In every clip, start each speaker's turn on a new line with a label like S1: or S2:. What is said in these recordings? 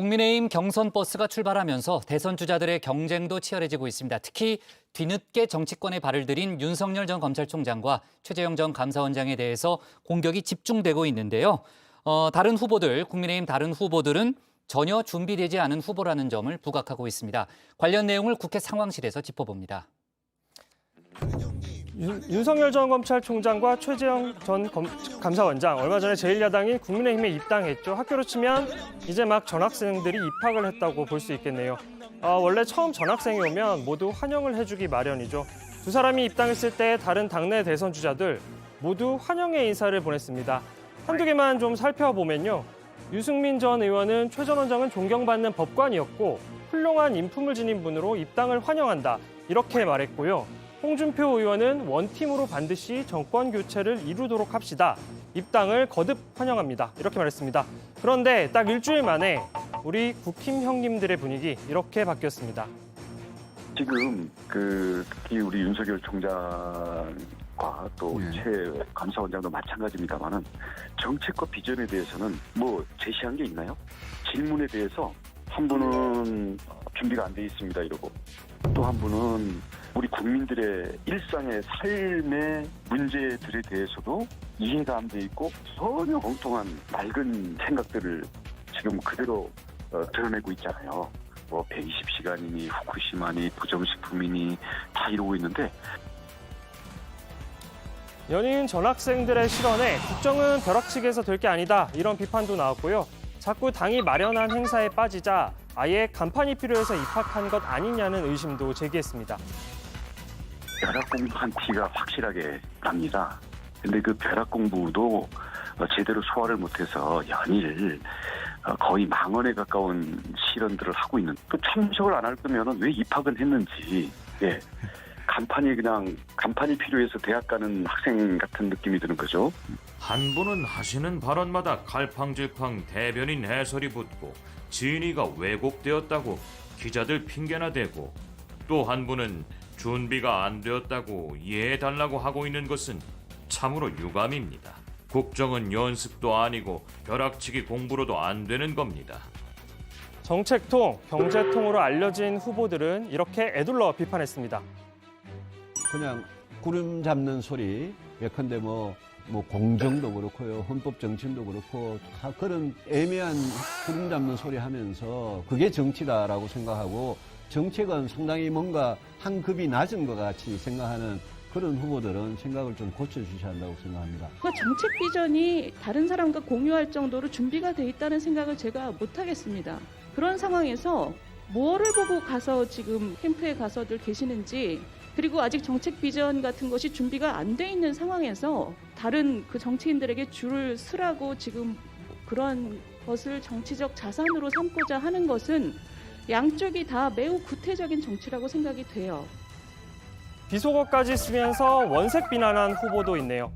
S1: 국민의힘 경선 버스가 출발하면서 대선 주자들의 경쟁도 치열해지고 있습니다. 특히 뒤늦게 정치권에 발을 들인 윤석열 전 검찰총장과 최재형 전 감사원장에 대해서 공격이 집중되고 있는데요. 국민의힘 다른 후보들은 전혀 준비되지 않은 후보라는 점을 부각하고 있습니다. 관련 내용을 국회 상황실에서 짚어봅니다.
S2: 윤석열 전 검찰총장과 최재형 전 감사원장 얼마 전에 제1야당인 국민의힘에 입당했죠. 학교로 치면 이제 막 전학생들이 입학을 했다고 볼 수 있겠네요. 원래 처음 전학생이 오면 모두 환영을 해주기 마련이죠. 두 사람이 입당했을 때 다른 당내 대선 주자들 모두 환영의 인사를 보냈습니다. 한두 개만 좀 살펴보면요. 유승민 전 의원은 최 전 원장은 존경받는 법관이었고 훌륭한 인품을 지닌 분으로 입당을 환영한다 이렇게 말했고요. 홍준표 의원은 원팀으로 반드시 정권 교체를 이루도록 합시다. 입당을 거듭 환영합니다. 이렇게 말했습니다. 그런데 딱 일주일 만에 우리 국힘 형님들의 분위기 이렇게 바뀌었습니다.
S3: 지금 특히 우리 윤석열 총장과 또 최 감사원장도 마찬가지입니다만은 정책과 비전에 대해서는 뭐 제시한 게 있나요? 질문에 대해서 한 분은 준비가 안 돼 있습니다 이러고 또 한 분은 우리 국민들의 일상의 삶의 문제들에 대해서도 이해가 안 돼 있고 전혀 엉뚱한 맑은 생각들을 지금 그대로 드러내고 있잖아요. 뭐 120시간이니 후쿠시마니 부정식품이니 다 이러고 있는데
S2: 연이은 전학생들의 실언에 국정은 벼락치기에서 될 게 아니다 이런 비판도 나왔고요. 자꾸 당이 마련한 행사에 빠지자 아예 간판이 필요해서 입학한 것 아니냐는 의심도 제기했습니다.
S3: 벼락 공부한 티가 확실하게 납니다. 근데 그 벼락 공부도 제대로 소화를 못해서 연일 거의 망언에 가까운 실언들을 하고 있는. 또 참석을 안 할 거면 왜 입학은 했는지. 예. 간판이 필요해서 대학 가는 학생 같은 느낌이 드는 거죠.
S4: 한 분은 하시는 발언마다 갈팡질팡 대변인 해설이 붙고 진위가 왜곡되었다고 기자들 핑계나 대고 또 한 분은 준비가 안 되었다고 이해해달라고 하고 있는 것은 참으로 유감입니다. 국정은 연습도 아니고 벼락치기 공부로도 안 되는 겁니다.
S2: 정책통, 경제통으로 알려진 후보들은 이렇게 애둘러 비판했습니다.
S5: 그냥 구름 잡는 소리, 예컨대 뭐 공정도 그렇고요, 헌법 정신도 그렇고 다 그런 애매한 구름 잡는 소리 하면서 그게 정치다라고 생각하고 정책은 상당히 뭔가 한 급이 낮은 것 같이 생각하는 그런 후보들은 생각을 좀 고쳐주셔야 한다고 생각합니다.
S6: 정책 비전이 다른 사람과 공유할 정도로 준비가 돼 있다는 생각을 제가 못하겠습니다. 그런 상황에서 뭐를 보고 가서 지금 캠프에 가서들 계시는지 그리고 아직 정책 비전 같은 것이 준비가 안 돼 있는 상황에서 다른 그 정치인들에게 줄을 서라고 지금 그런 것을 정치적 자산으로 삼고자 하는 것은 양쪽이 다 매우 구태적인 정치라고 생각이 돼요.
S2: 비속어까지 쓰면서 원색 비난한 후보도 있네요.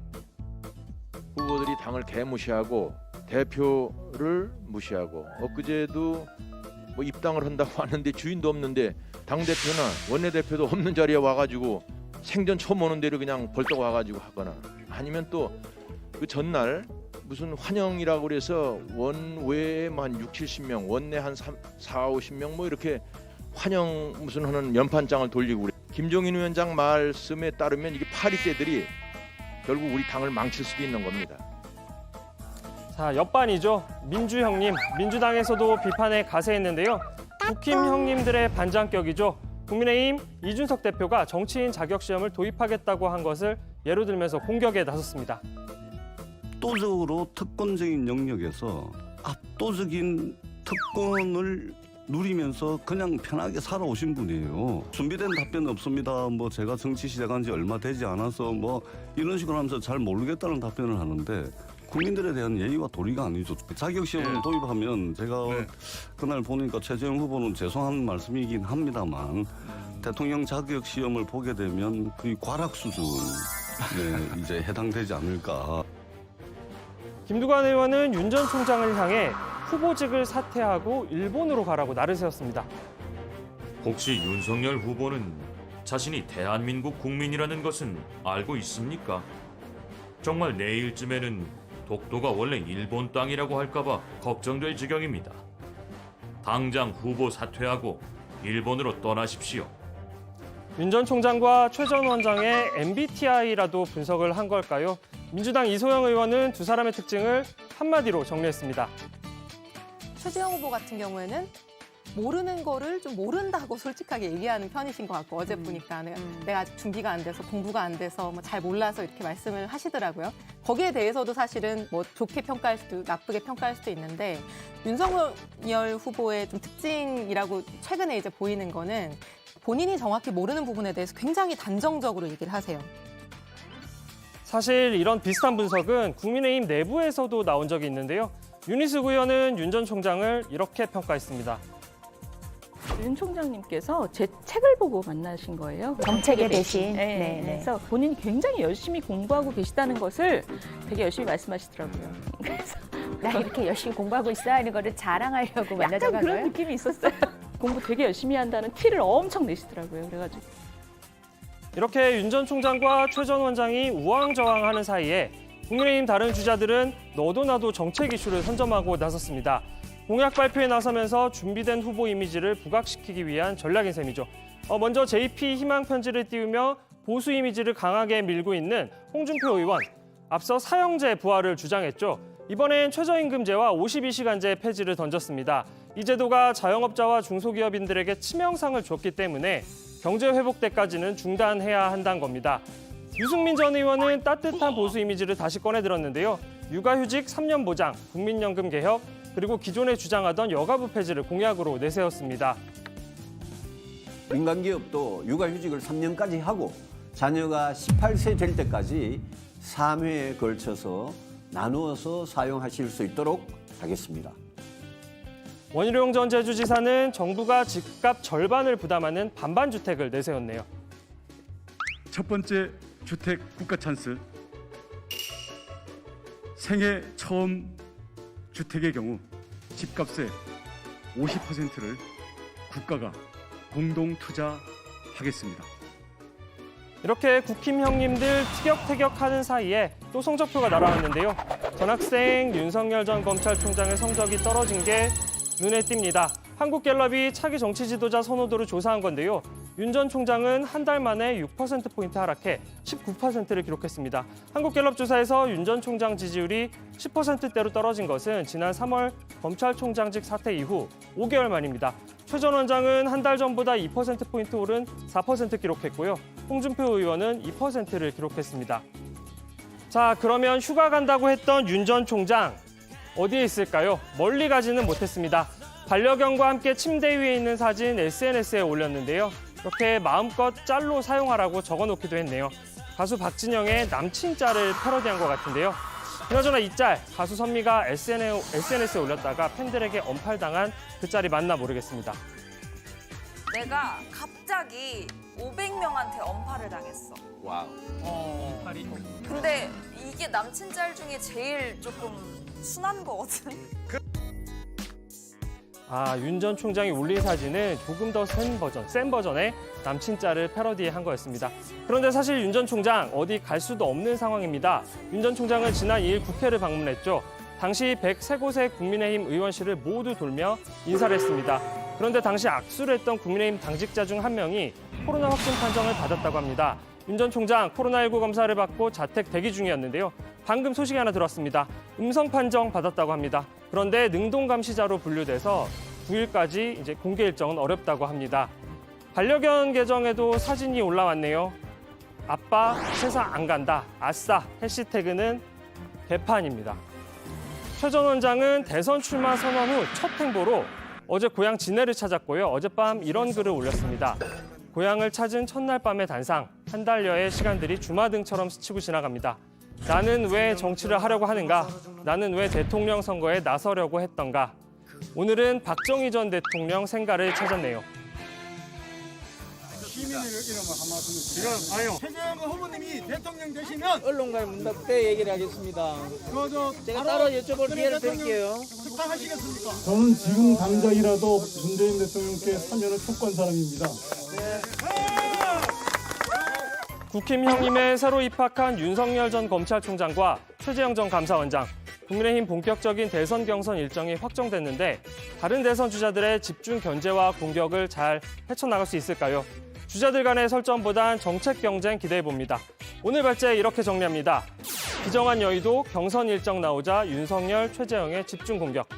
S7: 후보들이 당을 개무시하고 대표를 무시하고 엊그제도 뭐 입당을 한다고 하는데 주인도 없는데 당대표나 원내대표도 없는 자리에 와가지고 생전 처음 오는 데를 그냥 벌떡 와가지고 하거나 아니면 또 그 전날 무슨 환영이라고 그래서 원외에만 한 6, 70명, 원내 한 4, 50명 뭐 이렇게 환영 무슨 하는 연판장을 돌리고 그래. 김종인 위원장 말씀에 따르면 이게 파리떼들이 결국 우리 당을 망칠 수도 있는 겁니다.
S2: 자, 옆반이죠. 민주 형님, 민주당에서도 비판에 가세했는데요. 국힘 형님들의 반장격이죠. 국민의힘 이준석 대표가 정치인 자격시험을 도입하겠다고 한 것을 예로 들면서 공격에 나섰습니다.
S8: 압도적으로 특권적인 영역에서 압도적인 특권을 누리면서 그냥 편하게 살아오신 분이에요. 준비된 답변 없습니다. 뭐 제가 정치 시작한 지 얼마 되지 않아서 뭐 이런 식으로 하면서 잘 모르겠다는 답변을 하는데 국민들에 대한 예의와 도리가 아니죠. 자격시험을 도입하면 제가 그날 보니까 최재형 후보는 죄송한 말씀이긴 합니다만 대통령 자격시험을 보게 되면 거의 과락 수준에 이제 해당되지 않을까.
S2: 김두관 의원은 윤 전 총장을 향해 후보직을 사퇴하고 일본으로 가라고 날을 세웠습니다.
S4: 혹시 윤석열 후보는 자신이 대한민국 국민이라는 것은 알고 있습니까? 정말 내일쯤에는 독도가 원래 일본 땅이라고 할까봐 걱정될 지경입니다. 당장 후보 사퇴하고 일본으로 떠나십시오.
S2: 윤 전 총장과 최 전 원장의 MBTI라도 분석을 한 걸까요? 민주당 이소영 의원은 두 사람의 특징을 한마디로 정리했습니다.
S9: 최재형 후보 같은 경우에는 모르는 거를 좀 모른다고 솔직하게 얘기하는 편이신 것 같고 어제 보니까 내가 아직 준비가 안 돼서 공부가 안 돼서 뭐 잘 몰라서 이렇게 말씀을 하시더라고요. 거기에 대해서도 사실은 뭐 좋게 평가할 수도 나쁘게 평가할 수도 있는데 윤석열 후보의 좀 특징이라고 최근에 이제 보이는 거는 본인이 정확히 모르는 부분에 대해서 굉장히 단정적으로 얘기를 하세요.
S2: 사실 이런 비슷한 분석은 국민의힘 내부에서도 나온 적이 있는데요. 윤희숙 의원은 윤 전 총장을 이렇게 평가했습니다.
S6: 윤 총장님께서 제 책을 보고 만나신 거예요.
S10: 정책의 대신.
S6: 네.
S10: 네.
S6: 그래서 본인이 굉장히 열심히 공부하고 계시다는 것을 되게 열심히 말씀하시더라고요. 그래서
S10: 나 이렇게 열심히 공부하고 있어 하는 거를 자랑하려고 만나자고
S6: 약간
S10: 한
S6: 그런
S10: 거예요?
S6: 느낌이 있었어요. 공부 되게 열심히 한다는 티를 엄청 내시더라고요. 그래가지고
S2: 이렇게 윤 전 총장과 최 전 원장이 우왕좌왕하는 사이에 국민의힘 다른 주자들은 너도 나도 정책 이슈를 선점하고 나섰습니다. 공약 발표에 나서면서 준비된 후보 이미지를 부각시키기 위한 전략인 셈이죠. 먼저 JP 희망 편지를 띄우며 보수 이미지를 강하게 밀고 있는 홍준표 의원. 앞서 사형제 부활을 주장했죠. 이번엔 최저임금제와 52시간제 폐지를 던졌습니다. 이 제도가 자영업자와 중소기업인들에게 치명상을 줬기 때문에 경제 회복 때까지는 중단해야 한다는 겁니다. 유승민 전 의원은 따뜻한 보수 이미지를 다시 꺼내들었는데요. 육아휴직 3년 보장, 국민연금 개혁, 그리고 기존에 주장하던 여가부 폐지를 공약으로 내세웠습니다.
S5: 민간기업도 육아휴직을 3년까지 하고 자녀가 18세 될 때까지 3회에 걸쳐서 나누어서 사용하실 수 있도록 하겠습니다.
S2: 원희룡 전 제주지사는 정부가 집값 절반을 부담하는 반반주택을 내세웠네요.
S11: 첫 번째 주택 국가 찬스. 생애 처음 주택의 경우 집값의 50%를 국가가 공동 투자하겠습니다.
S2: 이렇게 국힘 형님들 티격태격하는 사이에 또 성적표가 날아왔는데요. 전학생 윤석열 전 검찰총장의 성적이 떨어진 게 눈에 띕니다. 한국갤럽이 차기 정치 지도자 선호도를 조사한 건데요. 윤 전 총장은 한 달 만에 6%포인트 하락해 19%를 기록했습니다. 한국갤럽 조사에서 윤 전 총장 지지율이 10%대로 떨어진 것은 지난 3월 검찰총장직 사퇴 이후 5개월 만입니다. 최 전 원장은 한 달 전보다 2%포인트 오른 4% 기록했고요. 홍준표 의원은 2%를 기록했습니다. 자, 그러면 휴가 간다고 했던 윤 전 총장 어디에 있을까요? 멀리 가지는 못했습니다. 반려견과 함께 침대 위에 있는 사진 SNS에 올렸는데요. 이렇게 마음껏 짤로 사용하라고 적어놓기도 했네요. 가수 박진영의 남친 짤을 패러디한 것 같은데요. 그나저나 이 짤, 가수 선미가 SNS에 올렸다가 팬들에게 언팔당한 그 짤이 맞나 모르겠습니다.
S12: 내가 갑자기 500명한테 언팔을 당했어.
S7: 와우.
S12: 근데 이게 남친 짤 중에 제일 조금 순한 거거든.
S2: 윤 전 총장이 올린 사진은 조금 더 센 버전의 남친 짤을 패러디한 거였습니다. 그런데 사실 윤 전 총장 어디 갈 수도 없는 상황입니다. 윤 전 총장은 지난 2일 국회를 방문했죠. 당시 103곳의 국민의힘 의원실을 모두 돌며 인사를 했습니다. 그런데 당시 악수를 했던 국민의힘 당직자 중 한 명이 코로나 확진 판정을 받았다고 합니다. 윤 전 총장 코로나19 검사를 받고 자택 대기 중이었는데요. 방금 소식이 하나 들어왔습니다. 음성 판정 받았다고 합니다. 그런데 능동감시자로 분류돼서 9일까지 이제 공개 일정은 어렵다고 합니다. 반려견 계정에도 사진이 올라왔네요. 아빠 회사 안 간다. 아싸. 해시태그는 개판입니다. 최 전 원장은 대선 출마 선언 후 첫 행보로 어제 고향 진해를 찾았고요. 어젯밤 이런 글을 올렸습니다. 고향을 찾은 첫날 밤의 단상, 한 달여의 시간들이 주마등처럼 스치고 지나갑니다. 나는 왜 정치를 하려고 하는가? 나는 왜 대통령 선거에 나서려고 했던가? 오늘은 박정희 전 대통령 생가를 찾았네요.
S11: 시민의 이름을 한 말씀.
S13: 최재형 후보님이 대통령 되시면
S14: 언론과의 문답 때 얘기를 하겠습니다. 제가 따로 여쭤볼 기회를 드릴게요.
S13: 축하하시겠습니까?
S11: 저는 지금 당장이라도 문재인 대통령께 사면을 촉구한 사람입니다.
S2: 국힘 형님에 새로 입학한 윤석열 전 검찰총장과 최재형 전 감사원장. 국민의힘 본격적인 대선 경선 일정이 확정됐는데 다른 대선 주자들의 집중 견제와 공격을 잘 헤쳐나갈 수 있을까요? 주자들 간의 설전보단 정책 경쟁 기대해봅니다. 오늘 발제 이렇게 정리합니다. 기정한 여의도 경선 일정 나오자 윤석열, 최재형의 집중 공격.